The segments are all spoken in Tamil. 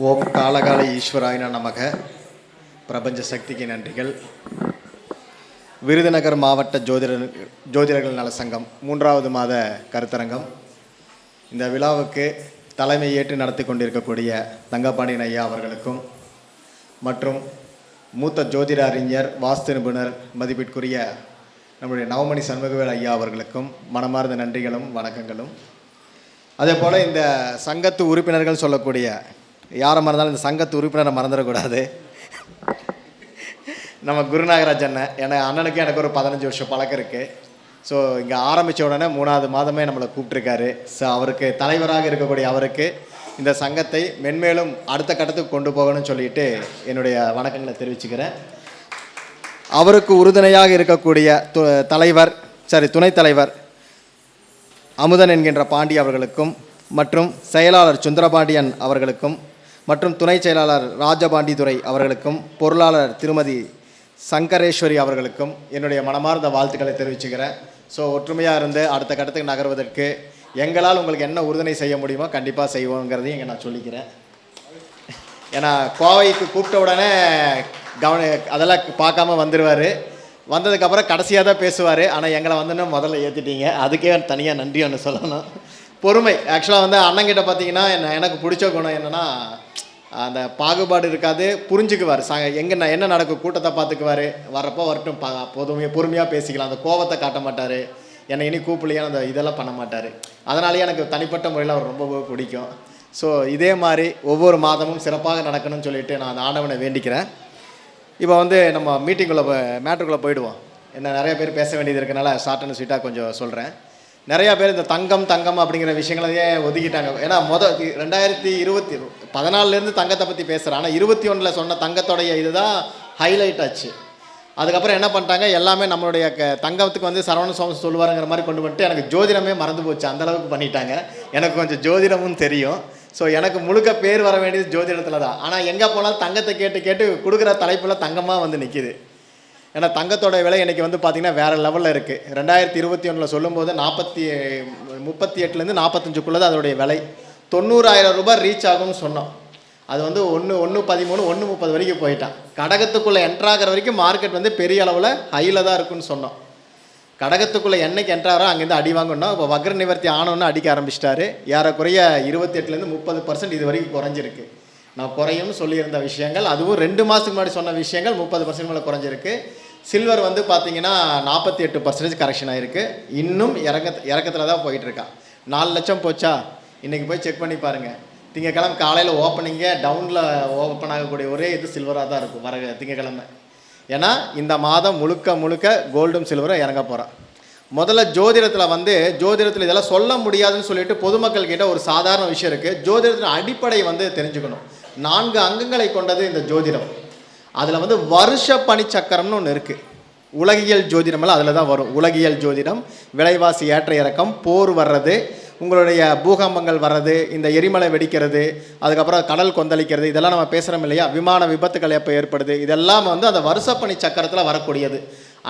ஓம் காலகால ஈஸ்வராயின நமக. பிரபஞ்ச சக்திக்கு நன்றிகள். விருதுநகர் மாவட்ட ஜோதிடர்கள் நல சங்கம் 3வது மாத கருத்தரங்கம். இந்த விழாவுக்கு தலைமை ஏற்று நடத்தி கொண்டிருக்கக்கூடிய தங்கபாண்டியன் ஐயா அவர்களுக்கும் மற்றும் மூத்த ஜோதிட அறிஞர் வாஸ்து நிபுணர் மதிப்பிற்குரிய நம்முடைய நவமணி சண்முகவேல் ஐயா அவர்களுக்கும் மனமார்ந்த நன்றிகளும் வணக்கங்களும். அதே போல் இந்த சங்கத்து உறுப்பினர்கள் சொல்லக்கூடிய யாரை மறந்தாலும் இந்த சங்கத்து உறுப்பினரை மறந்துடக்கூடாது. நம்ம குருநாகராஜ் அண்ணன், அண்ணனுக்கு எனக்கு ஒரு 15 வருஷம் பழக்கம் இருக்குது. ஸோ இங்கே ஆரம்பித்த உடனே 3வது மாதமே நம்மளை கூப்பிட்ருக்காரு. ஸோ அவருக்கு தலைவராக இருக்கக்கூடிய அவருக்கு இந்த சங்கத்தை மென்மேலும் அடுத்த கட்டத்துக்கு கொண்டு போகணும்னு சொல்லிட்டு என்னுடைய வணக்கங்களை தெரிவிச்சுக்கிறேன். அவருக்கு உறுதுணையாக இருக்கக்கூடிய துணைத் தலைவர் அமுதன் என்கின்ற பாண்டி அவர்களுக்கும் மற்றும் செயலாளர் சுந்தரபாண்டியன் அவர்களுக்கும் மற்றும் துணை செயலாளர் ராஜபாண்டிதுரை அவர்களுக்கும் பொருளாளர் திருமதி சங்கரேஸ்வரி அவர்களுக்கும் என்னுடைய மனமார்ந்த வாழ்த்துக்களை தெரிவிச்சுக்கிறேன். ஸோ ஒற்றுமையாக இருந்து அடுத்த கட்டத்துக்கு நகர்வதற்கு எங்களால் உங்களுக்கு என்ன உறுதுணை செய்ய முடியுமோ கண்டிப்பாக செய்வோங்கிறதையும் இங்கே நான் சொல்லிக்கிறேன். ஏன்னா கோவைக்கு கூப்பிட்ட உடனே அதெல்லாம் பார்க்காம வந்துடுவார். வந்ததுக்கப்புறம் கடைசியாக தான் பேசுவார். ஆனால் எங்களை வந்துன்னு முதல்ல ஏற்றிட்டீங்க, அதுக்கே தனியாக நன்றி ஒன்று சொல்லணும். பொறுமை. ஆக்சுவலாக அண்ணங்கிட்ட பார்த்தீங்கன்னா எனக்கு பிடிச்ச குணம் என்னென்னா, அந்த பாகுபாடு இருக்காது, புரிஞ்சுக்குவார். என்ன நடக்கும் கூட்டத்தை பார்த்துக்குவார். வரப்போ வரட்டும், பொறுமையாக பேசிக்கலாம். அந்த கோபத்தை காட்ட மாட்டார். என்னை இனி கூப்பிடலையான்னு அந்த இதெல்லாம் பண்ண மாட்டார். அதனாலேயே எனக்கு தனிப்பட்ட முறையில் அவர் ரொம்ப பிடிக்கும். ஸோ இதே மாதிரி ஒவ்வொரு மாதமும் சிறப்பாக நடக்கணும்னு சொல்லிட்டு நான் அந்த ஆண்டவனை வேண்டிக்கிறேன். இப்போ நம்ம மேட்டருக்குள்ளே போயிடுவோம். நிறைய பேர் பேச வேண்டியது இருக்கனால ஷார்ட் அண்ட் ஸ்வீட்டாக கொஞ்சம் சொல்கிறேன். நிறையா பேர் இந்த தங்கம் அப்படிங்கிற விஷயங்களையே ஒதுக்கிட்டாங்க. ஏன்னா 2014 தங்கத்தை பற்றி பேசுகிறேன். ஆனால் 21 சொன்ன தங்கத்தோடைய இதுதான் ஹைலைட் ஆச்சு. அதுக்கப்புறம் என்ன பண்ணிட்டாங்க, எல்லாமே நம்மளுடைய தங்கத்துக்கு சரவண சோமன் சொல்லுவாருங்கிற மாதிரி கொண்டு வந்துட்டு எனக்கு ஜோதிடமே மறந்து போச்சு. அந்தளவுக்கு பண்ணிட்டாங்க. எனக்கு கொஞ்சம் ஜோதிடமும் தெரியும். ஸோ எனக்கு முழுக்க பேர் வர வேண்டியது ஜோதிடத்தில் தான். ஆனால் எங்கே போனாலும் தங்கத்தை கேட்டு கொடுக்குற தலைப்பில் தங்கமாக நிற்கிது. ஏன்னா தங்கத்தோட விலை இன்றைக்கி பார்த்திங்கன்னா வேறு லெவலில் இருக்குது. 2021 சொல்லும்போது 38லேருந்து 45க்குள்ளே தான் அதோடைய விலை. 90,000 ரூபாய் ரீச் ஆகும்னு சொன்னோம். அது 1.13 1.30 வரைக்கும் போயிட்டான். கடகத்துக்குள்ளே என்ட்ராகிற வரைக்கும் மார்க்கெட் பெரிய அளவில் ஹையில் தான் இருக்குன்னு சொன்னோம். கடகத்துக்குள்ளே என்னைக்கு என்ட்ராரோ அங்கேருந்து அடி வாங்கணும். இப்போ வக்ர நிவர்த்தி ஆனோன்னு அடிக்க ஆரம்பிச்சிட்டாரு. ஏறக்குறைய 28லேருந்து 30% இது வரைக்கும் குறைஞ்சிருக்கு. நான் குறையும்னு சொல்லியிருந்த விஷயங்கள், அதுவும் 2 மாதத்துக்கு முன்னாடி சொன்ன விஷயங்கள் 30% மேலே குறைஞ்சிருக்கு. சில்வர் பார்த்தீங்கன்னா 48% கரெக்ஷன் ஆகிருக்கு. இன்னும் இறக்கத்தில் தான் போயிட்டுருக்கா. 4 லட்சம் போச்சா? இன்றைக்கி போய் செக் பண்ணி பாருங்கள். திங்கக்கிழமை காலையில் ஓப்பனிங்கே டவுனில் ஓப்பன் ஆகக்கூடிய ஒரே இது சில்வராக தான் இருக்கும் வர திங்கக்கிழமை. ஏன்னா இந்த மாதம் முழுக்க கோல்டும் சில்வரும் இறங்க போகிறான். முதல்ல ஜோதிடத்தில் இதெல்லாம் சொல்ல முடியாதுன்னு சொல்லிட்டு பொதுமக்கள் கிட்ட ஒரு சாதாரண விஷயம் இருக்குது. ஜோதிடத்தின் அடிப்படை தெரிஞ்சுக்கணும். 4 அங்கங்களை கொண்டது இந்த ஜோதிடம். அதில் வருஷ பணி சக்கரம்னு ஒன்று இருக்குது. உலகியல் ஜோதிடமெல்லாம் அதில் தான் வரும். உலகியல் ஜோதிடம், விலைவாசி ஏற்ற இறக்கம், போர் வர்றது, உங்களுடைய பூகம்பங்கள் வர்றது, இந்த எரிமலை வெடிக்கிறது, அதுக்கப்புறம் கடல் கொந்தளிக்கிறது, இதெல்லாம் நம்ம பேசுகிறோம் இல்லையா? விமான விபத்துக்கள் எப்போ ஏற்படுது, இதெல்லாம் அந்த வருஷப்பணி சக்கரத்தில் வரக்கூடியது.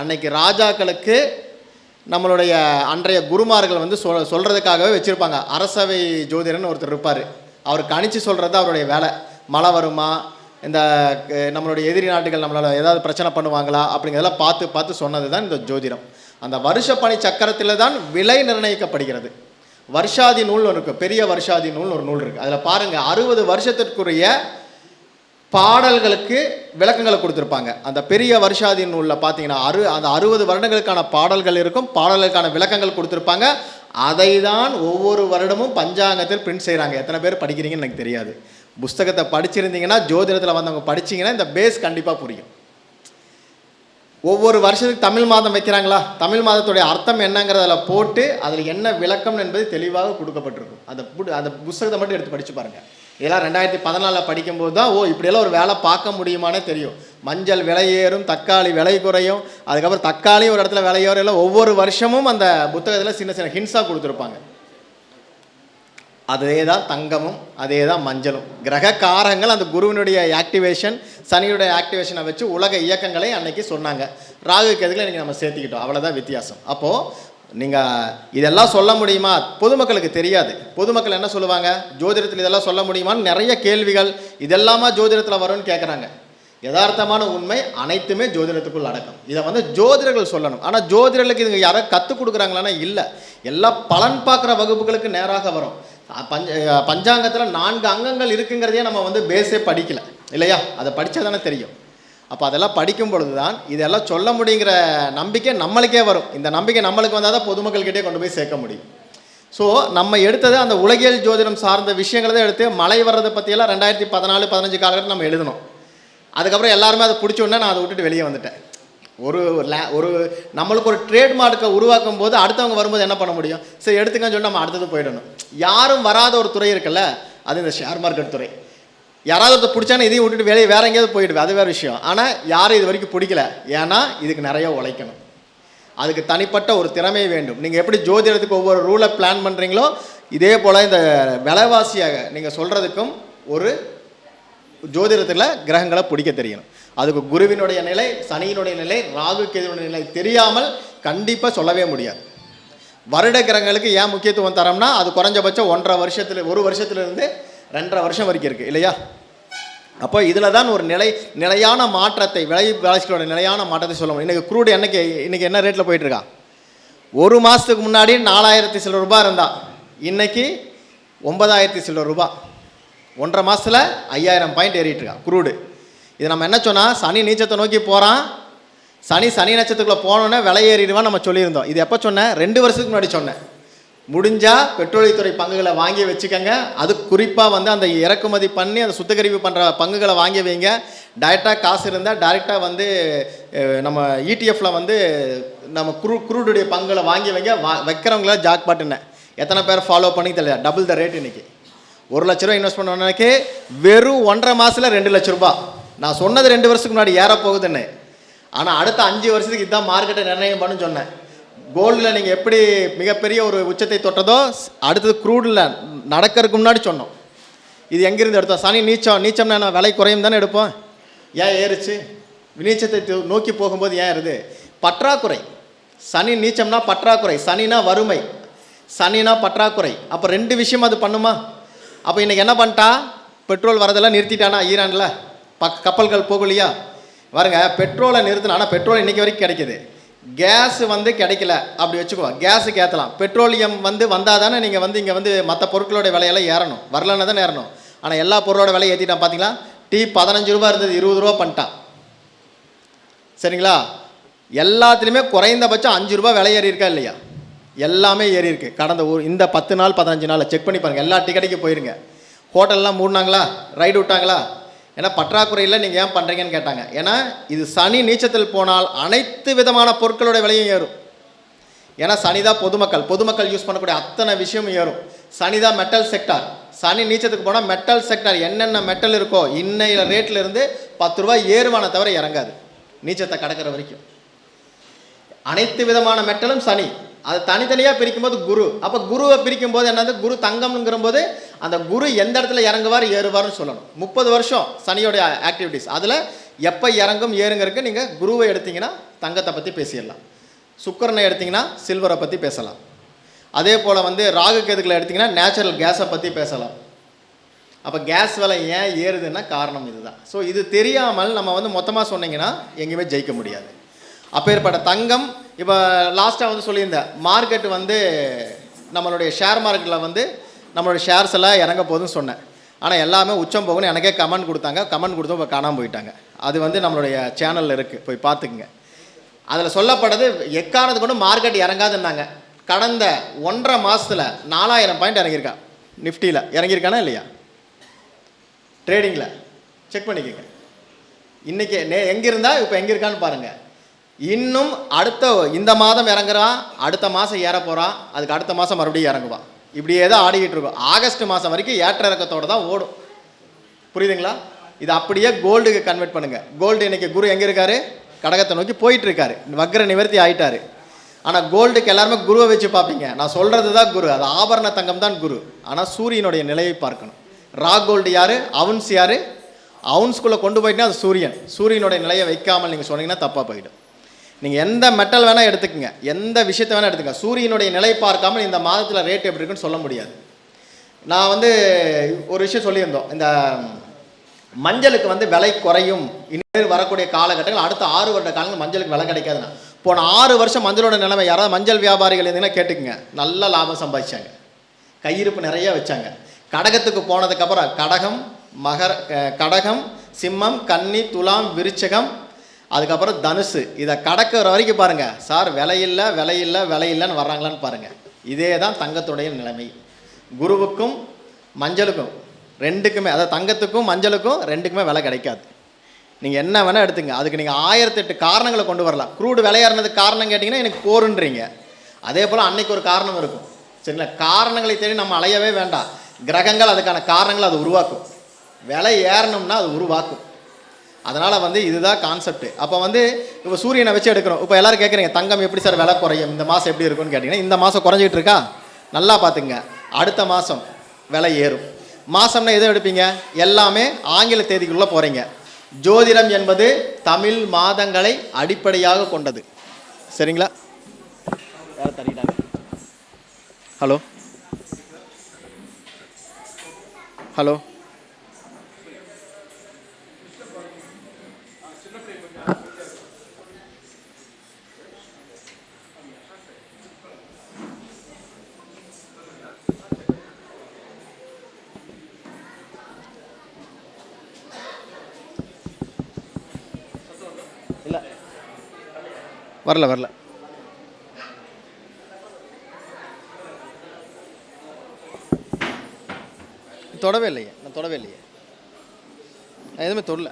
அன்னைக்கு ராஜாக்களுக்கு நம்மளுடைய அன்றைய குருமார்கள் சொல்கிறதுக்காகவே வச்சுருப்பாங்க. அரசவை ஜோதிடர்னு ஒருத்தர் இருப்பார். அவர் கணிச்சு சொல்கிறது அவருடைய வேலை. மழை வருமா, இந்த நம்மளுடைய எதிரி நாட்டுகள் நம்மளால் ஏதாவது பிரச்சனை பண்ணுவாங்களா அப்படிங்கிறதெல்லாம் பார்த்து சொன்னது தான் இந்த ஜோதிடம். அந்த வருஷ பணி சக்கரத்தில் தான் விலை நிர்ணயிக்கப்படுகிறது. வருஷாதி நூல் ஒன்று இருக்குது. பெரிய வருஷாதி நூல் ஒரு நூல் இருக்குது. அதில் பாருங்கள், 60 வருஷத்திற்குரிய பாடல்களுக்கு விளக்கங்களை கொடுத்துருப்பாங்க. அந்த பெரிய வருஷாதி நூலில் பார்த்தீங்கன்னா அந்த 60 வருடங்களுக்கான பாடல்கள் இருக்கும். பாடல்களுக்கான விளக்கங்கள் கொடுத்துருப்பாங்க. அதை தான் ஒவ்வொரு வருடமும் பஞ்சாங்கத்தில் பிரிண்ட் செய்கிறாங்க. எத்தனை பேர் படிக்கிறீங்கன்னு எனக்கு தெரியாது. புஸ்தகத்தை படிச்சிருந்தீங்கன்னா, ஜோதிடத்தில் வந்தவங்க படிச்சிங்கன்னா இந்த பேஸ் கண்டிப்பாக புரியும். ஒவ்வொரு வருஷத்துக்கு தமிழ் மாதம் வைக்கிறாங்களா, தமிழ் மாதத்துடைய அர்த்தம் என்னங்கிறதில் போட்டு அதில் என்ன விளக்கம் என்பது தெளிவாக கொடுக்கப்பட்டிருக்கும். அந்த புஸ்தகத்தை மட்டும் எடுத்து படித்து பாருங்கள். இதெல்லாம் 2014 படிக்கும்போது தான் இப்படியெல்லாம் ஒரு வேலை பார்க்க முடியுமானே தெரியும். மஞ்சள் விலை ஏறும், தக்காளி விலை குறையும், அதுக்கப்புறம் தக்காளி ஒரு இடத்துல விலை ஏறும். எல்லாம் ஒவ்வொரு வருஷமும் அந்த புத்தகத்தில் சின்ன ஹிண்ட்ஸாக கொடுத்துருப்பாங்க. அதே தான் தங்கமும், அதே தான் மஞ்சளும். கிரக காரங்கள் அந்த குருவினுடைய ஆக்டிவேஷன், சனியுடைய ஆக்டிவேஷனை வச்சு உலக இயக்கங்களை அன்னைக்கு சொன்னாங்க. ராகு கேதுகளை இன்றைக்கி நம்ம சேர்த்துக்கிட்டோம். அவ்வளோதான் வித்தியாசம். அப்போது நீங்கள் இதெல்லாம் சொல்ல முடியுமா? பொதுமக்களுக்கு தெரியாது. பொதுமக்கள் என்ன சொல்லுவாங்க, ஜோதிடத்தில் இதெல்லாம் சொல்ல முடியுமான்னு நிறைய கேள்விகள், இதெல்லாமா ஜோதிடத்தில் வரும்னு கேட்குறாங்க. யதார்த்தமான உண்மை அனைத்துமே ஜோதிடத்துக்குள் அடக்கம். இதை வந்து ஜோதிடர்கள் சொல்லணும். ஆனால் ஜோதிடர்களுக்கு இதுங்க யாரோ கற்றுக் கொடுக்குறாங்களான்னா இல்லை. எல்லாம் பலன் பார்க்குற வகுப்புகளுக்கு நேராக வரும். பஞ்சாங்கத்தில் 4 அங்கங்கள் இருக்குங்கிறதையே நம்ம வந்து பேஸே படிக்கலை இல்லையா? அதை படித்தா தானே தெரியும். அப்போ அதெல்லாம் படிக்கும் பொழுது தான் இதெல்லாம் சொல்ல முடியுங்கிற நம்பிக்கை நம்மளுக்கே வரும். இந்த நம்பிக்கை நம்மளுக்கு வந்தால் தான் பொதுமக்கள்கிட்டே கொண்டு போய் சேர்க்க முடியும். ஸோ நம்ம எடுத்தது அந்த உலகியல் ஜோதிடம் சார்ந்த விஷயங்களை தான் எடுத்து மழை வர்றதை பற்றியெல்லாம் 2014-15 காலகட்டத்தில் நம்ம எழுதணும். அதுக்கப்புறம் எல்லாருமே அதை பிடிச்ச உடனே நான் அதை விட்டுட்டு வெளியே வந்துட்டேன். ஒரு நம்மளுக்கு ஒரு ட்ரேட்மார்க்கை உருவாக்கும் போது அடுத்தவங்க வரும்போது என்ன பண்ண முடியும்? சரி எடுத்துக்கன்னு சொல்லி நம்ம அடுத்தது போயிடணும். யாரும் வராத ஒரு துறை இருக்குல்ல, அது இந்த ஷேர் மார்க்கெட் துறை. யாராவது ஒருத்தர் பிடிச்சானே இதையும் விட்டுட்டு வேறு எங்கேயாவது போயிடுவேன், அது வேறு விஷயம். ஆனால் யாரும் இது வரைக்கும் பிடிக்கல. ஏன்னா இதுக்கு நிறைய உழைக்கணும். அதுக்கு தனிப்பட்ட ஒரு திறமை வேண்டும். நீங்கள் எப்படி ஜோதிடத்துக்கு ஒவ்வொரு ரூலை பிளான் பண்ணுறீங்களோ இதே போல் இந்த விலைவாசியாக நீங்கள் சொல்கிறதுக்கும் ஒரு ஜோதிடத்தில் கிரகங்களை பிடிக்க தெரியணும். அதுக்கு குருவினுடைய நிலை, சனியினுடைய நிலை, ராகு கேதுவினுடைய நிலை தெரியாமல் கண்டிப்பாக சொல்லவே முடியாது. வருட கிரகங்களுக்கு ஏன் முக்கியத்துவம் தரோம்னா அது குறைஞ்சபட்சம் 1 வருஷத்துலேருந்து 2.5 வருஷம் வரைக்கும் இருக்குது இல்லையா? அப்போ இதில் தான் ஒரு நிலையான மாற்றத்தை, விலைவாசிகளோட நிலையான மாற்றத்தை சொல்ல முடியும். இன்றைக்கி க்ரூடு இன்றைக்கி என்ன ரேட்டில் போயிட்டுருக்கா? 1 மாதத்துக்கு முன்னாடி 4000 சில்லற ரூபா இருந்தால் இன்றைக்கி 9000 சில்லற ரூபா. 1.5 மாதத்தில் 5000 பாயிண்ட் ஏறிட்டுருக்கா க்ரூடு. இது நம்ம என்ன சொன்னால் சனி நீச்சத்தை நோக்கி போகிறான், சனி நட்சத்திரத்துக்குள்ளே போனோன்னே விலை ஏறிடுவான் நம்ம சொல்லியிருந்தோம். இது எப்போ சொன்னேன்? 2 வருஷத்துக்கு முன்னாடி சொன்னேன். முடிஞ்சால் பெட்ரோலியத்துறை பங்குகளை வாங்கி வச்சுக்கோங்க. அது குறிப்பாக வந்து அந்த இறக்குமதி பண்ணி அந்த சுத்திகரிப்பு பண்ணுற பங்குகளை வாங்கி வைங்க. டைரெக்டாக காசு இருந்தால் டைரெக்டாக வந்து நம்ம இடிஎஃப்பில் வந்து நம்ம க்ரூடுடைய பங்குகளை வாங்கி வைங்க. வைக்கிறவங்கள ஜாக் பாட்டுன்னு எத்தனை பேர் ஃபாலோ பண்ணி தெரியல. Double the rate. இன்றைக்கி 1 லட்ச ரூபா இன்வெஸ்ட் பண்ணோன்னே வெறும் 1.5 மாதத்தில் 2 லட்ச ரூபா. நான் சொன்னது 2 வருஷத்துக்கு முன்னாடி ஏறப்போகுதுன்னு. ஆனால் அடுத்த 5 வருஷத்துக்கு இதுதான் மார்க்கெட்டை நிர்ணயம் பண்ணு சொன்னேன். கோல்டில் நீங்கள் எப்படி மிகப்பெரிய ஒரு உச்சத்தை தொட்டதோ அடுத்தது க்ரூடில் நடக்கிறதுக்கு முன்னாடி சொன்னோம். இது எங்கேருந்து எடுத்தோம்? சனி நீச்சம்னா என்ன, விலை குறையும் தானே எடுப்போம். ஏன் ஏறுச்சு? நீச்சத்தை நோக்கி போகும்போது ஏன் ஏறுது? பற்றாக்குறை. சனி நீச்சம்னா பற்றாக்குறை, சனினா வறுமை, சனினா பற்றாக்குறை. அப்போ 2 விஷயம் அது பண்ணுமா? அப்போ இன்றைக்கி என்ன பண்ணிட்டா? பெட்ரோல் வரதெல்லாம் நிறுத்திட்டானா ஈரானில்? கப்பல்கள் போகலையா? பாருங்க, பெட்ரோலை நிறுத்தினா. ஆனால் பெட்ரோல் இன்றைக்கி வரைக்கும் கிடைக்கிது. கேஸு வந்து கிடைக்கல அப்படி வச்சுக்கோ, கேஸுக்கு ஏற்றலாம். பெட்ரோலியம் வந்து வந்தால் தானே நீங்கள் வந்து இங்கே வந்து மற்ற பொருட்களோட விலையெல்லாம் ஏறணும். வரலன்னா தானே ஏறணும். ஆனால் எல்லா பொருளோட விலையை ஏற்றிட்டான். பார்த்தீங்களா? டீ 15 ரூபா இருந்தது 20 ரூபா பண்ணிட்டான். சரிங்களா? எல்லாத்துலேயுமே குறைந்தபட்சம் 5 ரூபா விலை ஏறி இருக்கா இல்லையா? எல்லாமே ஏறி இருக்குது. கடந்த இந்த 10 நாள் 15 நாள் செக் பண்ணி பாருங்கள். எல்லா டிக்கெட்டுக்கு போயிருங்க. ஹோட்டல்லாம் மூடினாங்களா? ரைடு விட்டாங்களா? ஏன்னா பற்றாக்குறையில் நீங்கள் ஏன் பண்ணுறீங்கன்னு கேட்டாங்க. ஏன்னா இது சனி நீச்சத்தில் போனால் அனைத்து விதமான பொருட்களோட விலையும் ஏறும். ஏன்னா சனிதான் பொதுமக்கள் யூஸ் பண்ணக்கூடிய அத்தனை விஷயமும் ஏறும். சனிதான் மெட்டல் செக்டார். சனி நீச்சத்துக்கு போனால் மெட்டல் செக்டார் என்னென்ன மெட்டல் இருக்கோ இன்னைய ரேட்டில் இருந்து 10 ரூபாய் ஏறுவான தவிர இறங்காது. நீச்சத்தை கடக்கிற வரைக்கும் அனைத்து விதமான மெட்டலும் சனி. அது தனித்தனியாக பிரிக்கும்போது குரு. அப்போ குருவை பிரிக்கும் போது என்னது? குரு தங்கம்ங்கிற போது அந்த குரு எந்த இடத்துல இறங்குவார் ஏறுவார்னு சொல்லணும். 30 வருஷம் சனியோடைய ஆக்டிவிட்டீஸ். அதில் எப்போ இறங்கும் ஏறுங்கிறதுக்கு நீங்கள் குருவை எடுத்திங்கன்னா தங்கத்தை பற்றி பேசிடலாம். சுக்கரனை எடுத்திங்கன்னா சில்வரை பற்றி பேசலாம். அதே போல் வந்து ராகு கேதுக்களை எடுத்திங்கன்னா நேச்சுரல் கேஸை பற்றி பேசலாம். அப்போ கேஸ் விலை ஏன் ஏறுதுன்னா காரணம் இதுதான். ஸோ இது தெரியாமல் நம்ம வந்து மொத்தமாக சொன்னீங்கன்னா எங்கேயுமே ஜெயிக்க முடியாது. அப்பேற்பட்ட தங்கம் இப்போ லாஸ்ட்டாக வந்து சொல்லியிருந்தேன். மார்க்கெட்டு வந்து நம்மளுடைய ஷேர் மார்க்கெட்டில் வந்து நம்மளுடைய ஷேர்ஸ் எல்லாம் இறங்க போகுதுன்னு சொன்னேன். ஆனால் எல்லாமே உச்சம் போகும்னு எனக்கே கமெண்ட் கொடுத்தாங்க. கமெண்ட் கொடுத்து இப்போ காணாமல் போயிட்டாங்க. அது வந்து நம்மளுடைய சேனலில் இருக்குது, போய் பார்த்துக்குங்க. அதில் சொல்லப்பட்டது எக்காரணத்து கொண்டு மார்க்கெட் இறங்காதுன்னாங்க. கடந்த 1.5 மாதத்தில் 4000 பாயிண்ட் இறங்கியிருக்கா. நிஃப்டியில் இறங்கியிருக்கானா இல்லையா? ட்ரேடிங்கில் செக் பண்ணிக்கோங்க. இன்றைக்கி எங்கே இருந்தால் இப்போ எங்கே இருக்கான்னு பாருங்கள். இன்னும் இந்த மாதம் இறங்குறான், அடுத்த மாதம் ஏற போகிறான், அதுக்கு அடுத்த மாதம் மறுபடியும் இறங்குவான். இப்படியே தான் ஆடிக்கிட்டு இருக்கும். ஆகஸ்ட் மாதம் வரைக்கும் ஏற்ற இறக்கத்தோடு தான் ஓடும். புரியுதுங்களா? இது அப்படியே கோல்டுக்கு கன்வெர்ட் பண்ணுங்கள். கோல்டு இன்றைக்கி குரு எங்கே இருக்கார்? கடகத்தை நோக்கி போயிட்டுருக்காரு. வக்ர நிவர்த்தி ஆகிட்டார். ஆனால் கோல்டுக்கு எல்லாருமே குருவை வச்சு பார்ப்பீங்க. நான் சொல்கிறது தான் குரு, அது ஆபரண தங்கம் தான் குரு. ஆனால் சூரியனுடைய நிலையை பார்க்கணும். ரா கோல்டு யார்? அவுன்ஸ் யார்? அவுன்ஸ்குள்ளே கொண்டு போயிட்டுனா அது சூரியனுடைய நிலையை வைக்காமல் நீங்கள் சொன்னீங்கன்னா தப்பாக போயிடும். நீங்கள் எந்த மெட்டல் வேணால் எடுத்துக்கங்க, எந்த விஷயத்தை வேணால் எடுத்துக்கங்க, சூரியனுடைய நிலை பார்க்காமல் இந்த மாதத்தில் ரேட் எப்படி இருக்குன்னு சொல்ல முடியாது. நான் வந்து ஒரு விஷயம் சொல்லியிருந்தோம், இந்த மஞ்சளுக்கு வந்து விலை குறையும் இனிமேல் வரக்கூடிய காலகட்டங்கள், அடுத்த 6 வருட காலங்கள் மஞ்சளுக்கு விலை கிடைக்காதுன்னா. போன 6 வருஷம் மஞ்சளோட நிலைமை யாராவது மஞ்சள் வியாபாரிகள் இருந்தீங்கன்னா கேட்டுக்குங்க, நல்ல லாபம் சம்பாதிச்சாங்க, கையிருப்பு நிறைய வச்சாங்க. கடகத்துக்கு போனதுக்கப்புறம் கடகம், சிம்மம், கன்னி, துலாம், விருச்சகம், அதுக்கப்புறம் தனுசு, இதை கடக்கிற வரைக்கும் பாருங்கள் சார் விலையில்லைன்னு வர்றாங்களான்னு பாருங்கள். இதே தான் தங்கத்துடைய நிலைமை. குருவுக்கும் மஞ்சளுக்கும் ரெண்டுக்குமே, அதாவது தங்கத்துக்கும் மஞ்சளுக்கும் ரெண்டுக்குமே விலை கிடைக்காது. நீங்கள் என்ன வேணால் எடுத்துங்க, அதுக்கு நீங்கள் 1008 காரணங்களை கொண்டு வரலாம். க்ரூடு விலையாடுறதுக்கு காரணம் கேட்டிங்கன்னா எனக்கு போருன்றீங்க. அதே போல் அன்னைக்கு ஒரு காரணம் இருக்கும், சரிங்களா? காரணங்களை தேடி நம்ம அலையவே வேண்டாம், கிரகங்கள் அதுக்கான காரணங்களை அது உருவாக்கும். விலை ஏறணும்னா அது உருவாக்கும். அதனால் வந்து இதுதான் கான்செப்ட். அப்போ வந்து இப்போ சூரியனை வச்சு எடுக்கிறோம். இப்போ எல்லோரும் கேட்குறீங்க தங்கம் எப்படி சார் விலை குறையும், இந்த மாதம் எப்படி இருக்குன்னு கேட்டிங்கன்னா, இந்த மாதம் குறைஞ்சிட்டு இருக்கா, நல்லா பார்த்துங்க, அடுத்த மாதம் விலை ஏறும். மாதம்னா எதுவும் எடுப்பீங்க, எல்லாமே ஆங்கில தேதிக்குள்ளே போகிறீங்க. ஜோதிடம் என்பது தமிழ் மாதங்களை அடிப்படையாக கொண்டது, சரிங்களா? ஹலோ ஹலோ இல்லை வரல தொடவே இல்லையே, நான் எதுவுமே தொடல.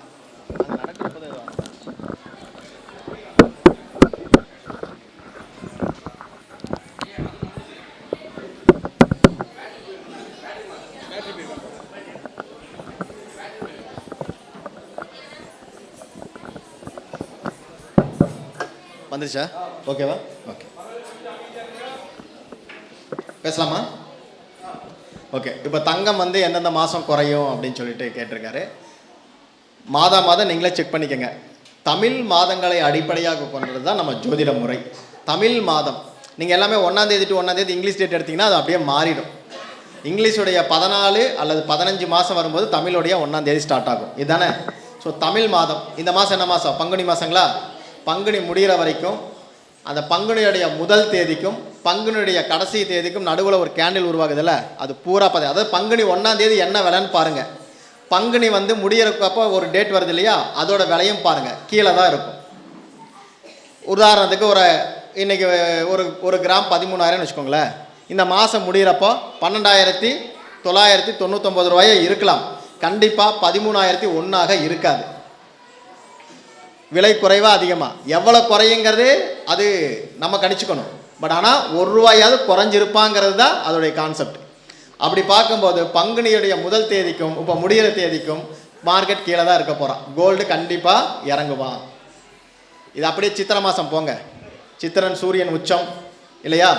வந்துருச்சா? ஓகேவா? ஓகே, பேசலாமா? ஓகே. இப்போ தங்கம் வந்து எந்தெந்த மாதம் குறையும் அப்படின்னு சொல்லிட்டு கேட்டிருக்காரு. மாதம் நீங்களே செக் பண்ணிக்கோங்க. தமிழ் மாதங்களை அடிப்படையாக கொண்டது தான் நம்ம ஜோதிட முறை. தமிழ் மாதம் நீங்கள் எல்லாமே 1ஆம் தேதி to 1ஆம் தேதி இங்கிலீஷ் டேட் எடுத்திங்கன்னா அது அப்படியே மாறிடும். இங்கிலீஷுடைய 14 அல்லது 15 மாதம் வரும்போது தமிழுடைய 1ஆம் தேதி ஸ்டார்ட் ஆகும், இதுதானே? ஸோ தமிழ் மாதம், இந்த மாதம் என்ன மாதம்? பங்குனி மாதங்களா? பங்குனி முடிகிற வரைக்கும் அந்த பங்குனியுடைய முதல் தேதிக்கும் பங்குனியுடைய கடைசி தேதிக்கும் நடுவில் ஒரு கேண்டில் உருவாகுதுல்ல, அது பூரா பார்த்து, அதாவது பங்குனி 1ஆம் தேதி என்ன விலைன்னு பாருங்கள். பங்குனி வந்து முடிகிறப்போ ஒரு டேட் வருது இல்லையா, அதோட விலையும் பாருங்கள், கீழே தான் இருக்கும். உதாரணத்துக்கு இன்றைக்கி ஒரு கிராம் 13,000 வச்சுக்கோங்களேன். இந்த மாதம் முடிகிறப்போ 12,999 ரூபாயே இருக்கலாம், கண்டிப்பாக 13,001 இருக்காது. விலை குறைவாக அதிகமாக எவ்வளோ குறையுங்கிறது அது நம்ம கணிச்சுக்கணும். பட் ஆனால் ₹1 குறைஞ்சிருப்பாங்கிறது தான் அதோடைய கான்செப்ட். அப்படி பார்க்கும்போது பங்குனியுடைய முதல் தேதிக்கும் இப்போ முடிகிற தேதிக்கும் மார்க்கெட் கீழே தான் இருக்க போகிறான். கோல்டு கண்டிப்பாக இறங்குவான். இது அப்படியே சித்திரை மாதம் போங்க, சித்திரன் சூரியன் உச்சம் இல்லையா,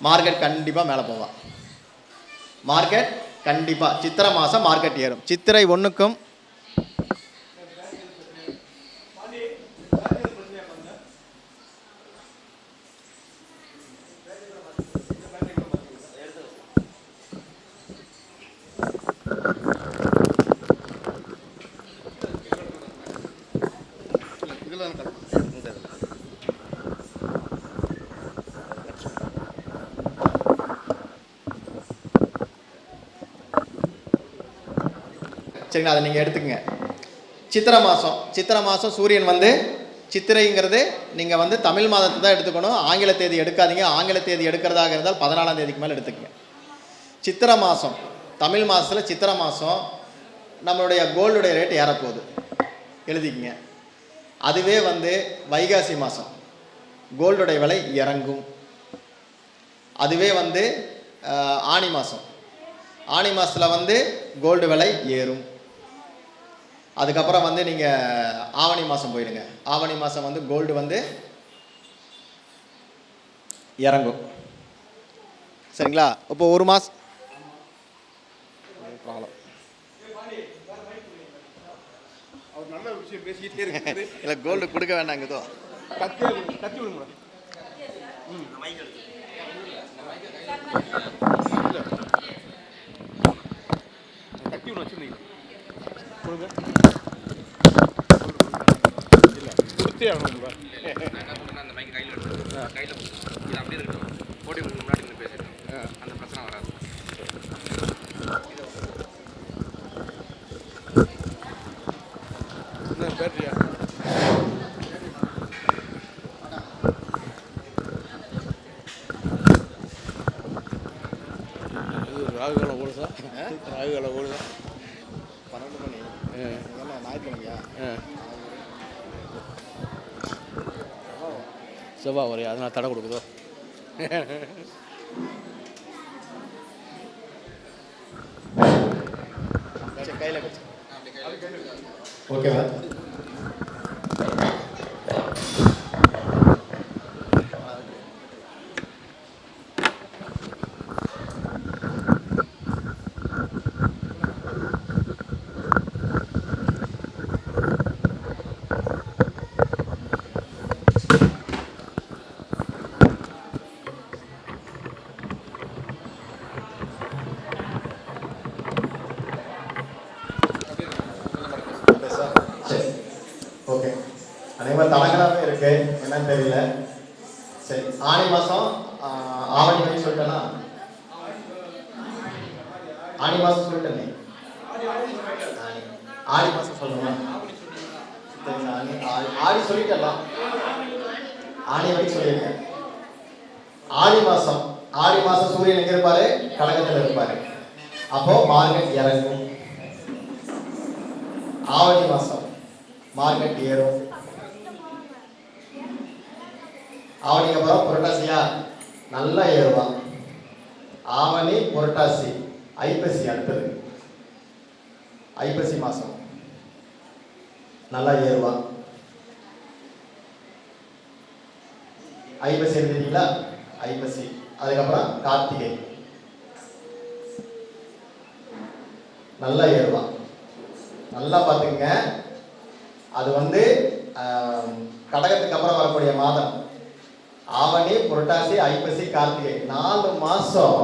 மார்க்கெட் கண்டிப்பாக மேலே போவான். மார்க்கெட் கண்டிப்பாக சித்திரை மாதம் மார்க்கெட் ஏறும். சித்திரை 1க்கும் சரிங்களா, அதை நீங்கள் எடுத்துக்கங்க. சித்திரை மாதம் சூரியன் வந்து சித்திரைங்கிறது நீங்கள் வந்து தமிழ் மாதத்தை தான் எடுத்துக்கணும், ஆங்கில தேதி எடுக்காதீங்க. ஆங்கில தேதி எடுக்கிறதாக இருந்தால் 14ஆம் தேதிக்கு மேலே எடுத்துக்கங்க. சித்திரை மாதம், தமிழ் மாதத்தில் சித்திரை மாதம் நம்மளுடைய கோல்டுடைய ரேட் ஏறப்போகுது, எழுதிக்கங்க. அதுவே வந்து வைகாசி மாதம் கோல்டுடைய விலை இறங்கும். அதுவே வந்து ஆனி மாதத்தில் வந்து கோல்டு விலை ஏறும். அதுக்கப்புறம் வந்து நீங்கள் ஆவணி மாதம் போயிடுங்க. ஆவணி மாதம் வந்து கோல்டு வந்து இறங்கும், சரிங்களா? இப்போ ஒரு மாதம் இல்லை, கோல்டு கொடுக்க வேண்டாங்க. கத்தி விடுங்க. கத்தி ஒன்று வச்சுருந்தீங்க கொடுங்க. இல்லை கொடுத்தே ஆகணுங்களா? அந்த மைக் கையில் எடுத்து கையில் இது அப்படியே இருக்கணும். போட்டி முன்னாடி நின்று பேசிட்டு அந்த பிரச்சனை வராது. பேட்டரியா? ராகுகாலம் ஓடுதா? ராகுகாலம் ஓடுதா? 12 மணி. இதெல்லாம் ஞாயிற்றுக்கிழமையா? செவ்வாய் வரையா? அதனால் தடை கொடுக்குதோ? கையில் வச்சு ஓகேவா? சரி ஓகே. அனைவரும் தடங்களாகவே இருக்கு, என்னன்னு தெரியல. சரி, ஆனி மாதம் ஆவணி வரைக்கும் சொல்லிட்டேன்னா, ஆனி மாதம் சொல்லிட்டேனே, ஆடி மாதம் சொல்லணுமா? ஆடி சொல்லிட்டலாம், ஆனி வரைக்கும் சொல்லியிருக்கேன். ஆடி மாதம் சூரியன் எங்க இருப்பாரு? கடகத்தில் இருப்பாரு. அப்போ மார்கெட் இறங்கும். ஆவணி மாதம் மார்க்கெட் ஏறும். ஆவணிக்கு அப்புறம் புரட்டாசியா நல்லா ஏறுவான். ஆவணி புரட்டாசி ஐப்பசி அடுத்தது. ஐப்பசி மாதம் நல்லா ஏறுவான். ஐப்பசி எழுதிட்டீங்களா? ஐப்பசி. அதுக்கப்புறம் கார்த்திகை நல்லா ஏறுவான். நல்லா பார்த்துங்க, அது கடகத்துக்கு அப்புறம் வரக்கூடிய மாதம் ஆவணி புரட்டாசி ஐப்பசி கார்த்திகை 4 மாதம்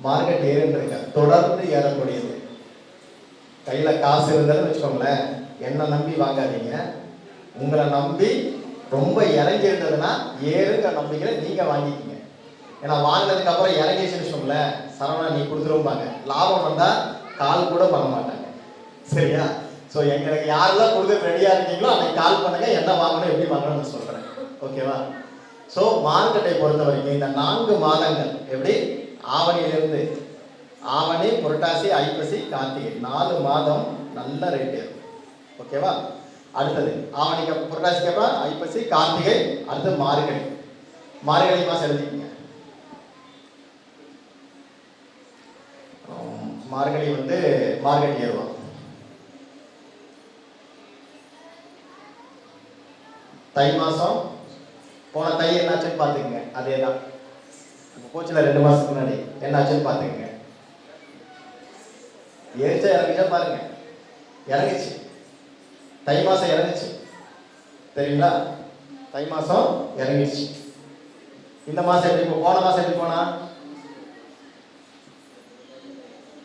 மார்க்கெட் ஏறின்றிருக்க, தொடர்ந்து ஏறக்கூடியது. கையில் காசு இருந்ததுன்னு வச்சுக்கோங்களேன், என்னை நம்பி வாங்காதீங்க. உங்களை நம்பி ரொம்ப இறங்கி இருந்ததுன்னா ஏறுங்க நம்பிக்கையில நீங்கள் வாங்கிக்கிங்க. ஏன்னா வாங்கினதுக்கு அப்புறம் இறங்கிச்சுன்னு வச்சுக்கோங்களேன், சரவணா நீ கொடுத்துருவாங்க, லாபம் வந்தால் கால் கூட பண்ண மாட்டாங்க. சரியா? ஸோ எங்களுக்கு யாரெல்லாம் கொடுக்க ரெடியாக இருக்கீங்களோ அன்னைக்கு கால் பண்ணுங்க, என்ன வாங்கணும் எப்படி வாங்கணும்னு நான் சொல்கிறேன். ஓகேவா? ஸோ மார்க்கெட்டை பொறுத்த வரைக்கும் இந்த 4 மாதங்கள் எப்படி? ஆவணியிலிருந்து ஆவணி புரட்டாசி ஐப்பசி கார்த்திகை 4 மாதம் நல்ல ரேட் ஏறும். ஓகேவா? அடுத்தது ஆவணிக்கு புரட்டாசிக்கு அப்புறம் ஐப்பசி கார்த்திகை, அடுத்து மார்கழி. மார்கழி மாதம் எழுதிக்கங்க. மார்கழி மார்கழி ஏறுவான். தை மாதம் போன தை என்னாச்சுன்னு பார்த்துக்குங்க, அதே தான் போச்சுல 2 மாதத்துக்கு முன்னாடி என்னாச்சுன்னு பார்த்துக்குங்க. ஏறிச்சா இறங்கிச்சா பாருங்க, இறங்கிச்சு. தை மாதம் இறங்கிச்சு தெரியுங்களா? தை மாதம் இறங்கிடுச்சு. இந்த மாதம் எப்படி போன மாதம் எப்படி போனா?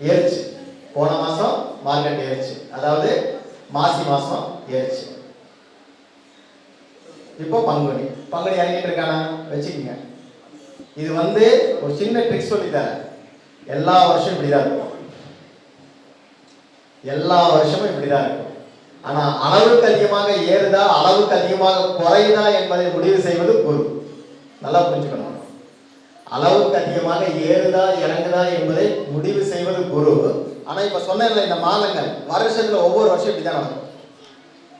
ஏறிச்சு. போன மாதம் மார்க்கெட் ஏறிச்சு, அதாவது மாசி மாதம் ஏறிச்சு. இப்போ பங்குனி இறங்கிட்டு இருக்கானா? வச்சுக்கோங்க. இது ஒரு சின்ன ட்ரிக் சொல்லித்தரேன். எல்லா வருஷமும் இப்படிதான் இருக்கும், எல்லா வருஷமும் இப்படிதான் இருக்கும். ஆனா அளவுக்கு அதிகமாக ஏறுதா அளவுக்கு அதிகமாக குறையுதா என்பதை முடிவு செய்வது குரு. நல்லா புரிஞ்சுக்கணும். அளவுக்கு அதிகமாக ஏறுதா இறங்குதா என்பதை முடிவு செய்வது குரு. ஆனா இப்ப சொன்ன இந்த மாதங்கள் வருஷத்துல ஒவ்வொரு வருஷம் இப்படிதான் நடக்கும்.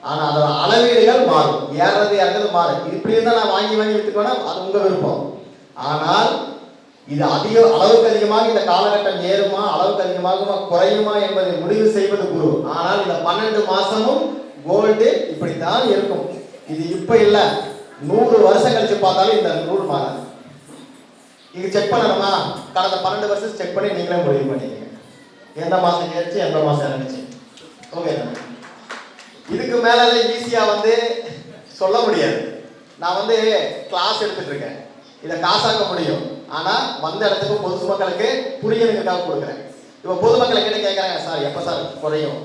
ஆனா அதோட அளவீடுகள் மாறும், ஏறது இறங்குறது மாறும். இப்படி இருந்தா நான் வாங்கி வித்துக்கோனா அது உங்க விருப்பம். ஆனால் இது அளவுக்கு அதிகமாக இந்த காலகட்டம் ஏறுமா அளவுக்கு அதிகமாக குறையுமா என்பதை முடிவு செய்வது குரு. ஆனால் இந்த 12 மாசமும் கோல்டு இப்படித்தான் இருக்கும். இது இப்ப இல்ல, 100 வருஷம் கழிச்சு பார்த்தாலும் இந்த ரூல் மாறாது. இது செக் பண்ணணுமா? கடந்த 12 வருஷம் செக் பண்ணி நீங்களே முடிவு பண்ணிக்கங்க, எந்த மாசம் ஏறிச்சு எந்த மாசம் இறங்குச்சு. ஓகே, இதுக்கு மேல ஈஸியா சொல்ல முடியாது. நான் வந்து கிளாஸ் எடுத்துட்டு இருக்கேன், இதை காசாக்க முடியும், ஆனால் வந்த இடத்துக்கு பொதுமக்களுக்கு புரியணுங்கிறதுக்காக கொடுக்குறேன். இப்போ பொதுமக்களை கிட்ட கேட்குறாங்க, சார் எப்போ சார் குறையும்,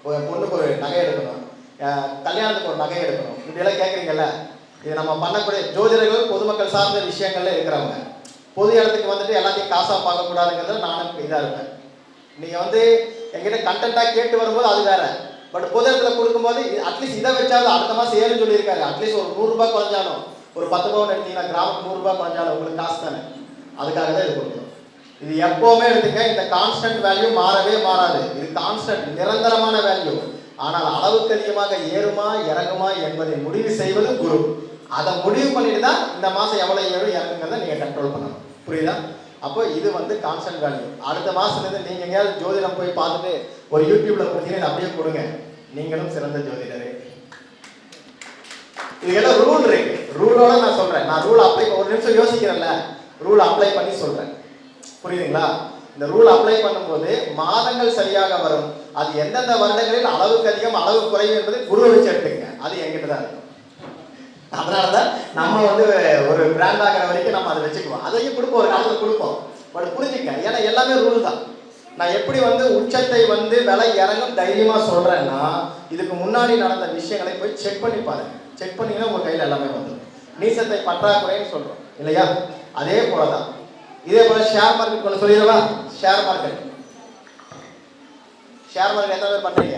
பொண்ணுக்கு ஒரு நகை எடுக்கணும், கல்யாணத்துக்கு ஒரு நகை எடுக்கணும், இப்படியெல்லாம் கேட்குறீங்கல்ல. இது நம்ம பண்ணக்கூடிய ஜோதிடர்கள் பொதுமக்கள் சார்ந்த விஷயங்கள்ல இருக்கிறவங்க. பொது இடத்துக்கு வந்துட்டு எல்லாத்தையும் காசாக பார்க்கக்கூடாதுங்கிறத நானும் இதாக இருப்பேன். நீங்கள் வந்து எங்கிட்ட கண்டென்ட்டாக கேட்டு வரும்போது அது வேற, பட் பொது இடத்துல கொடுக்கும்போது அட்லீஸ்ட் இதை வச்சாலும் அடுத்த மாதம் 7 சொல்லியிருக்காரு, அட்லீஸ்ட் ஒரு 100 ரூபாய் குறைஞ்சாலும், ஒரு 10 பவுன் எடுத்தீங்கன்னா கிராமம் 100 ரூபாய் குறைஞ்சாலும் உங்களுக்கு காசு தானே, அதுக்காக தான் இது கொடுக்குறோம். இது எப்போவுமே எடுத்துக்க, இந்த கான்ஸ்டன்ட் வேல்யூ மாறவே மாறாது, இது கான்ஸ்டன்ட் நிரந்தரமான வேல்யூ. ஆனால் அளவுக்கு அதிகமாக ஏறுமா இறங்குமா என்பதை முடிவு செய்வது குரு. அதை முடிவு பண்ணிட்டு தான் இந்த மாதம் எவ்வளோ ஏறும் இறங்குங்கிறத நீங்கள் கண்ட்ரோல் பண்ணணும். புரியுதா? அப்போ இது வந்து கான்ஸ்டன்ட் வேல்யூ. அடுத்த மாதத்துலேருந்து நீங்கள் எங்கேயாவது ஜோதிடம் போய் பார்த்துட்டு ஒரு யூடியூப்ல கொடுத்தீங்கன்னா அப்படியே கொடுங்க, நீங்களும் சிறந்த ஜோதிடரே. இதுக்கெல்லாம் ரூல் இருக்கு, ரூலோட நான் சொல்கிறேன். நான் ரூல் அப்ளை, ஒரு நிமிஷம் யோசிக்கிறேன்ல, ரூல் அப்ளை பண்ணி சொல்கிறேன். புரியுதுங்களா? இந்த ரூல் அப்ளை பண்ணும்போது மாதங்கள் சரியாக வரும். அது எந்தெந்த வருடங்களில் அளவுக்கு அதிகம் அளவு குறைவு என்பது குருவை வச்சு எடுத்துக்கங்க, அது என்கிட்ட தான் இருக்கும். அதனால தான் நம்ம வந்து ஒரு பிராண்ட் ஆகிற வரைக்கும் நம்ம அதை வச்சுக்குவோம், அதையும் கொடுப்போம், ஒரு காலத்தில் கொடுப்போம். பட் புரிஞ்சுக்க, ஏன்னா எல்லாமே ரூல் தான். நான் எப்படி வந்து உச்சத்தை வந்து விலை இறங்கும் தைரியமாக சொல்கிறேன்னா, இதுக்கு முன்னாடி நடந்த விஷயங்களை போய் செக் பண்ணி பாருங்க. செக் பண்ணிங்கன்னா உங்கள் கையில் எல்லாமே வந்துடும். நீசத்தை பற்றாக்குறைன்னு சொல்கிறோம் இல்லையா? அதே போல தான். இதே போல் ஷேர் மார்க்கெட் கொஞ்சம் சொல்லிடுவா. ஷேர் மார்க்கெட் எத்தனை பேர் பண்ணுறீங்க?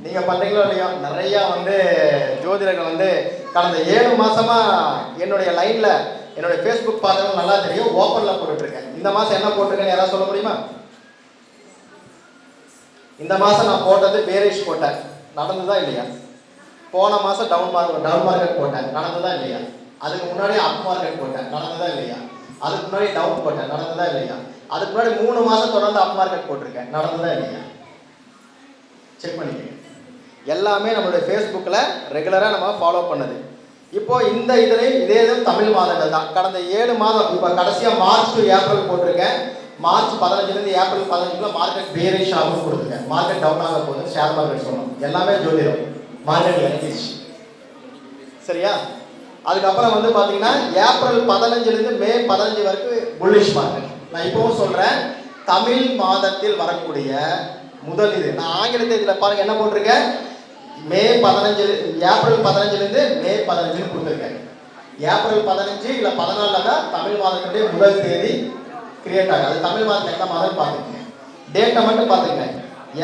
நீங்கள் பண்ணுறீங்களோ இல்லையோ? நிறையா வந்து ஜோதிடர்கள் வந்து கடந்த 7 மாதமா என்னுடைய லைனில் என்னுடைய ஃபேஸ்புக் பார்த்தவங்க நல்லா தெரியும், ஓப்பனில் போட்டுட்ருக்கேன். இந்த மாதம் என்ன போட்டிருக்கேன்னு யாராவது சொல்ல முடியுமா? இந்த மாதம் நான் போட்டது பேரிஷ் போட்டேன், நடந்துதான் இல்லையா? போன மாதம் டவுன் மார்க்கெட் போட்டேன், நடந்துதான் இல்லையா? அதுக்கு முன்னாடி அப் மார்க்கெட் போட்டேன், நடந்துதான் இல்லையா? அதுக்கு முன்னாடி டவுன் போட்டேன், நடந்துதான் இல்லையா? அதுக்கு முன்னாடி 3 மாதம் தொடர்ந்து அப் மார்க்கெட் போட்டிருக்கேன், நடந்துதான் இல்லையா? செக் பண்ணிக்கங்க. எல்லாமே நம்மளுடைய ஃபேஸ்புக்கில் ரெகுலராக நம்ம ஃபாலோ பண்ணது. இப்போ இந்த இதுலேயும் இதே இதுவும் தமிழ் மாதங்கள் தான். கடந்த 7 மாதம், இப்போ கடைசியாக மார்ச் டு ஏப்ரல் போட்டிருக்கேன். மார்ச் 15லேருந்து ஏப்ரல் 15 மார்க்கெட் பேரிஷ் ஆகும் கொடுத்துருக்கேன். மார்க்கெட் டவுன் ஆக போகுது, ஷேர் மார்க்கெட் சொல்லணும், எல்லாமே ஜோதிடம். மார்க்கெட் இறங்கிடுச்சு, சரியா? அதுக்கப்புறம் வந்து பார்த்தீங்கன்னா ஏப்ரல் 15லேருந்து மே 15 வரைக்கும் புல்லிஷ் மார்க்கெட். நான் இப்பவும் சொல்கிறேன், தமிழ் மாதத்தில் வரக்கூடிய முதல் இது. நான் ஆங்கிலத்தை இதில் பாருங்கள் என்ன போட்டிருக்கேன், மே 15, ஏப்ரல் 15லேருந்து மே 15 கொடுத்துருக்கேன். ஏப்ரல் 15 இல்லை 14 தான் தமிழ் மாதத்துடைய முதல் தேதி கிரியேட் ஆகும். அது தமிழ் மாதம் எந்த மாதம் பார்த்துக்கங்க, டேட்டை மட்டும் பார்த்துக்கங்க.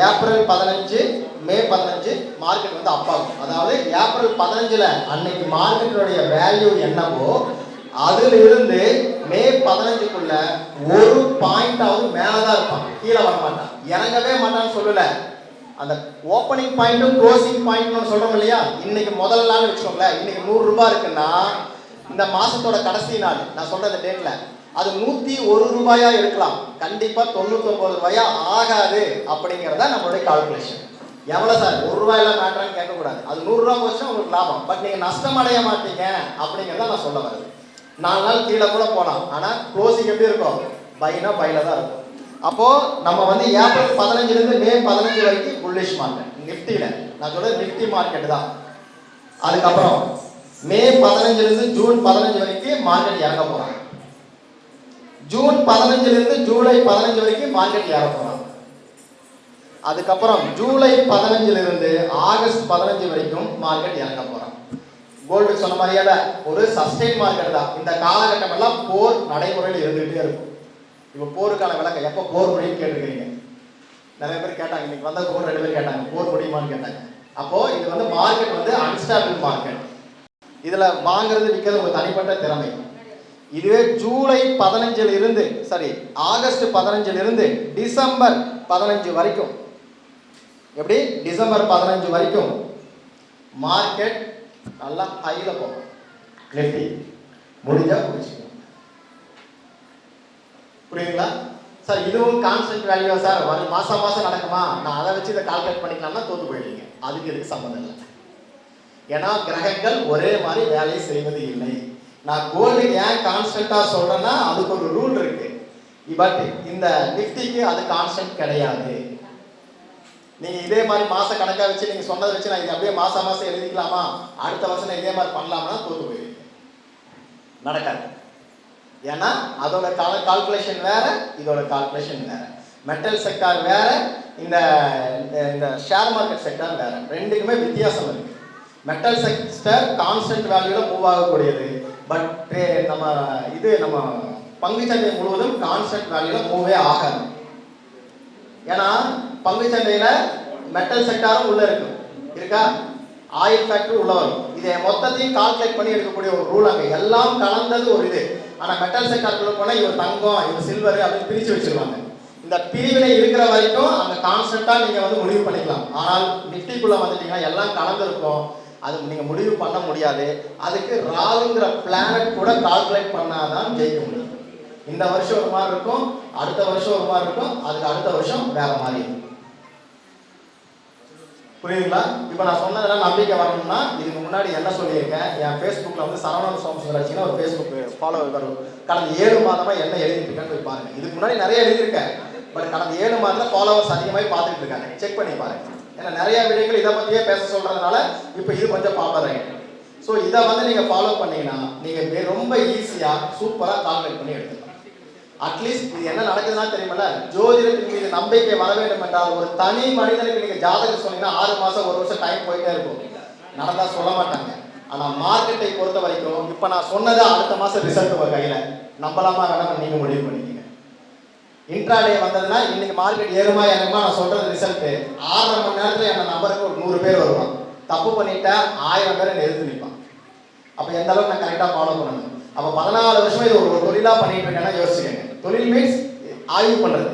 ஏப்ரல் 15 மே 15 மார்க்கெட் வந்து அப்பாகும். அதாவது ஏப்ரல் 15ல் அன்னைக்கு மார்க்கெட்டுடைய வேல்யூ என்னவோ அதிலிருந்து மே 15க்குள்ள ஒரு பாயிண்டாவது மேலதான் இருப்பான், கீழே வர மாட்டான், இறங்கவே மாட்டான்னு சொல்லல. அந்த ஓப்பனிங் பாயிண்ட்டும் க்ளோசிங் பாயிண்ட்னு சொல்றோம் இல்லையா? இன்னைக்கு முதல் நாள் வச்சுக்கோங்களேன், இன்னைக்கு 100 ரூபாய் இருக்குன்னா இந்த மாசத்தோட கடைசி நாள் நான் சொல்ற இந்த டேட்ல அது 101 ரூபாயா இருக்கலாம், கண்டிப்பா 99 ரூபாயா ஆகாது. அப்படிங்கிறதா நம்மளுடைய கால்குலேஷன். எவ்வளோ சார் 1 ரூபாயெல்லாம் மேட்ரான்னு கேட்கக்கூடாது. அது 100 ரூபா போச்சுன்னா உங்களுக்கு லாபம், பட் நீங்கள் நஷ்டம் அடைய மாட்டீங்க அப்படிங்கிறத நான் சொல்ல வருது. 4 நாள் கீழே கூட போகலாம், ஆனால் க்ளோசிங் எப்படி இருக்கும், பைனா பைல தான் இருக்கும். அப்போது நம்ம வந்து ஏப்ரல் 15லேருந்து மே 15 வரைக்கும் புல்லிஷ் மார்க்கெட் நிஃப்டியில். நான் சொல்கிறது நிஃப்டி மார்க்கெட் தான். அதுக்கப்புறம் மே 15லேருந்து ஜூன் 15 வரைக்கும் மார்க்கெட் இறங்க போகிறாங்க. ஜூன் 15லேருந்து ஜூலை 15 வரைக்கும் மார்க்கெட் ஏற போகிறாங்க. அதுக்கப்புறம் ஜூலை 15லிருந்து ஆகஸ்ட் 15 வரைக்கும் மார்க்கெட் இறங்க போகிறாங்க. கோல்டு சொன்ன மாதிரியால ஒரு சஸ்டெயின் மார்க்கெட் தான். இந்த காலகட்டம் எல்லாம் போர் நடைமுறையில் இருந்துகிட்டே இருக்கும். இப்போ போருக்கான விளக்கம் எப்போ போர் முடியும் கேட்டுருக்கிறீங்க, நிறைய பேர் கேட்டாங்க. இன்னைக்கு வந்த போர் 2 பேர் கேட்டாங்க, போர் முடியுமான்னு கேட்டாங்க. அப்போ இது வந்து மார்க்கெட் வந்து அன்ஸ்டாபிள் மார்க்கெட். இதுல வாங்குறது விற்கிறது ஒரு தனிப்பட்ட திறமை. இதுவே ஜூலை 15லிருந்து ஆகஸ்ட் 15லிருந்து டிசம்பர் 15 வரைக்கும், எப்படி டிசம்பர் 15 வரைக்கும் மார்க்கெட் நல்லா ஹைல போகும். நிஃப்டி முடிஞ்சா புரிச்சுக்கணும். புரியுதுங்களா சார்? இதுவும் கான்ஸ்டன்ட் வேல்யூவா சார், மாசம் மாசம் நடக்குமா, நான் அதை வச்சு இதை கால்குலேட் பண்ணிக்கலாம்னா தோத்து போயிடுவீங்க. அதுக்கு இதுக்கு சம்மந்தம் இல்லை. ஏன்னா கிரகங்கள் ஒரே மாதிரி வேலையை செய்வது இல்லை. நான் கோல்டு ஏன் கான்ஸ்டன்டா சொல்றேன்னா அதுக்கு ஒரு ரூல் இருக்கு. பட் இந்த நிஃப்டிக்கு அது கான்ஸ்டன்ட் கிடையாது. நீங்கள் இதே மாதிரி மாத கணக்காக வச்சு நீங்கள் சொன்னதை வச்சு நான் இது அப்படியே மாதம் மாதம் எழுதிக்கலாமா, அடுத்த வருஷம் நான் இதே மாதிரி பண்ணலாம்னா தோற்று போயிருக்கேன். நடக்காது. ஏன்னா அதோட கால்குலேஷன் வேற, இதோட கால்குலேஷன் வேற. மெட்டல் செக்டார் வேற, இந்த ஷேர் மார்க்கெட் செக்டார் வேற. ரெண்டுக்குமே வித்தியாசம் இருக்கு. மெட்டல் செக்டார் கான்ஸ்டன்ட் வேல்யூல மூவ் ஆகக்கூடியது. பட் நம்ம பங்குச்சந்தை முழுவதும் கான்ஸ்டன்ட் வேல்யூல மூவே ஆகாது. ஏன்னா பங்குச்சந்தையில மெட்டல் செக்டாரும் உள்ள இருக்கா, ஆயில் ஃபேக்டரி உள்ள வரும். இதை மொத்தத்தையும் கால்குலேட் பண்ணி எடுக்கக்கூடிய ஒரு ரூல் அங்கே எல்லாம் கலந்தது ஒரு இது. ஆனால் மெட்டல் செக்டாருக்குள்ள போனால் இவர் தங்கம், இவர் சில்வர் அப்படின்னு பிரித்து வச்சிருவாங்க. இந்த பிரிவினை இருக்கிற வரைக்கும் அங்கே கான்ஸ்டன்ட்டாக நீங்கள் வந்து முடிவு பண்ணிக்கலாம். ஆனால் நிஃப்டிக்குள்ளே வந்துட்டீங்கன்னா எல்லாம் கலந்துருக்கும், அது நீங்கள் முடிவு பண்ண முடியாது. அதுக்கு ராகுங்கிற பிளானட் கூட கால்குலேட் பண்ணாதான் ஜெயிக்க முடியும். இந்த வருஷம் ஒரு மாதிரி இருக்கும், அடுத்த வருஷம் ஒரு மாதிரி இருக்கும், அதுக்கு அடுத்த வருஷம் வேற மாதிரி இருக்கும். புரியுதுங்களா? இப்போ நான் சொன்னதெல்லாம் நம்பிக்கை வரணும்னா இதுக்கு முன்னாடி என்ன சொல்லியிருக்கேன், என் ஃபேஸ்புக்கில் வந்து சரவணன் சோமசுந்தராட்சின்னு ஒரு ஃபேஸ்புக் ஃபாலோவர் வரும். கடந்த 7 மாதமாக என்ன எழுதிட்டுருக்கேன்னு போய் பாருங்க. இதுக்கு முன்னாடி நிறைய எழுதியிருக்கேன், பட் கடந்த 7 மாதத்தில் ஃபாலோவர்ஸ் அதிகமாக பார்த்துட்டு இருக்காங்க. செக் பண்ணி பாருங்க. ஏன்னா நிறைய வீடியோக்கள் இதை பற்றியே பேச சொல்கிறதுனால இப்போ இது கொஞ்சம் பாப்புலர் ஆகிடும். ஸோ இதை வந்து நீங்கள் ஃபாலோ பண்ணீங்கன்னா நீங்கள் ரொம்ப ஈஸியாக சூப்பராக கால்குலேட் பண்ணி எடுத்துக்கலாம். அட்லீஸ்ட் இது என்ன நடக்குதுன்னா தெரியுமில்ல, ஜோதிடத்தின் மீது நம்பிக்கை வர வேண்டும் என்றால் ஒரு தனி மனிதனுக்கு நீங்கள் ஜாதகம் சொன்னீங்கன்னா 6 மாதம் 1 வருஷம் டைம் போயிட்டே இருக்கும். நடந்தா சொல்ல மாட்டாங்க. ஆனால் மார்க்கெட்டை பொறுத்த வரைக்கும் இப்போ நான் சொன்னதை அடுத்த மாதம் ரிசல்ட் உங்கள் கையில், நம்பலாமா வேணாம் நீங்கள் முடிவு பண்ணிக்கங்க. இன்ட்ராடே வந்ததுன்னா இன்னைக்கு மார்க்கெட் ஏறுமா இறங்குமா நான் சொல்றது ரிசல்ட் 6.5 மணி நேரத்தில் என்ன நம்பருக்கு ஒரு 100 பேர் வருவான். தப்பு பண்ணிட்டா 1000 பேரை நிறுத்தி நிற்பான். அப்போ எந்த அளவுக்கு நான் கரெக்டாக ஃபாலோ பண்ணணும். அப்போ 14 வருஷமா இது ஒரு தொழிலாக பண்ணிட்டு இருக்கேன்னா யோசிச்சுக்கங்க. தொழில் மீன்ஸ் ஆய்வு பண்ணுறது.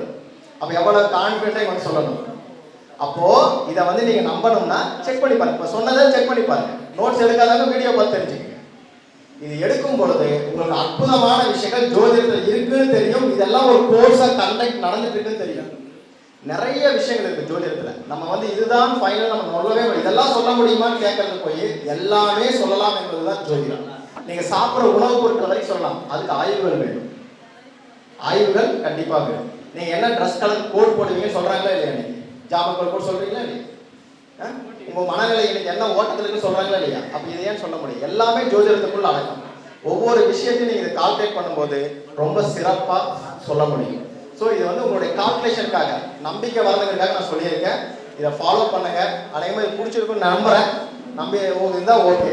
அப்போ எவ்வளோ கான்ஃபிடென்ட்டாக இவங்க சொல்லணும். அப்போது இதை வந்து நீங்கள் நம்பணும்னா செக் பண்ணி பாருங்க. இப்போ சொன்னதை செக் பண்ணி பாருங்க. நோட்ஸ் எடுக்காதாங்க வீடியோ பார்த்து தெரிஞ்சுக்கங்க. இது எடுக்கும் பொழுது உங்களுக்கு அற்புதமான விஷயங்கள் ஜோதிடத்தில் இருக்குன்னு தெரியும். இதெல்லாம் ஒரு கோர்ஸாக கண்டக்ட் நடந்துட்டு இருக்குன்னு தெரியும். நிறைய விஷயங்கள் இருக்கு ஜோதிடத்தில். நம்ம வந்து இதுதான் ஃபைனல் நம்ம சொல்லவே முடியும். இதெல்லாம் சொல்ல முடியுமான்னு கேட்கறது போய் எல்லாமே சொல்லலாம் என்பதுதான் ஜோதிடம். நீங்க சாப்பிட்ற உணவுப் பொருட்கள் வரைக்கும் சொல்லலாம். அதுக்கு ஆய்வுகள் வேணும். ஆய்வுகள் கண்டிப்பாக வேணும். நீங்க என்ன ட்ரெஸ் கலர் கோட் போடுவீங்கன்னு சொல்றாங்களா இல்லையா? நீங்க ஜாம கோட் சொல்றீங்களா இல்லையா? உங்க மனநிலை இன்னைக்கு என்ன ஓட்டத்தில் இருக்குன்னு சொல்றாங்களா இல்லையா? அப்ப இதை ஏன் சொல்ல முடியும்? எல்லாமே ஜோதிடத்துக்குள்ள அடக்கம். ஒவ்வொரு விஷயத்தையும் நீங்க இதை கால்குலேட் பண்ணும்போது ரொம்ப சிறப்பா சொல்ல முடியும். ஸோ இது வந்து உங்களுடைய கால்குலேஷனுக்காக, நம்பிக்கை வரதுக்காக நான் சொல்லியிருக்கேன். இதை ஃபாலோ பண்ணுங்க. அதே மாதிரி பிடிச்சிருக்குன்னு நம்புறேன். நம்பி இருந்தால் ஓகே.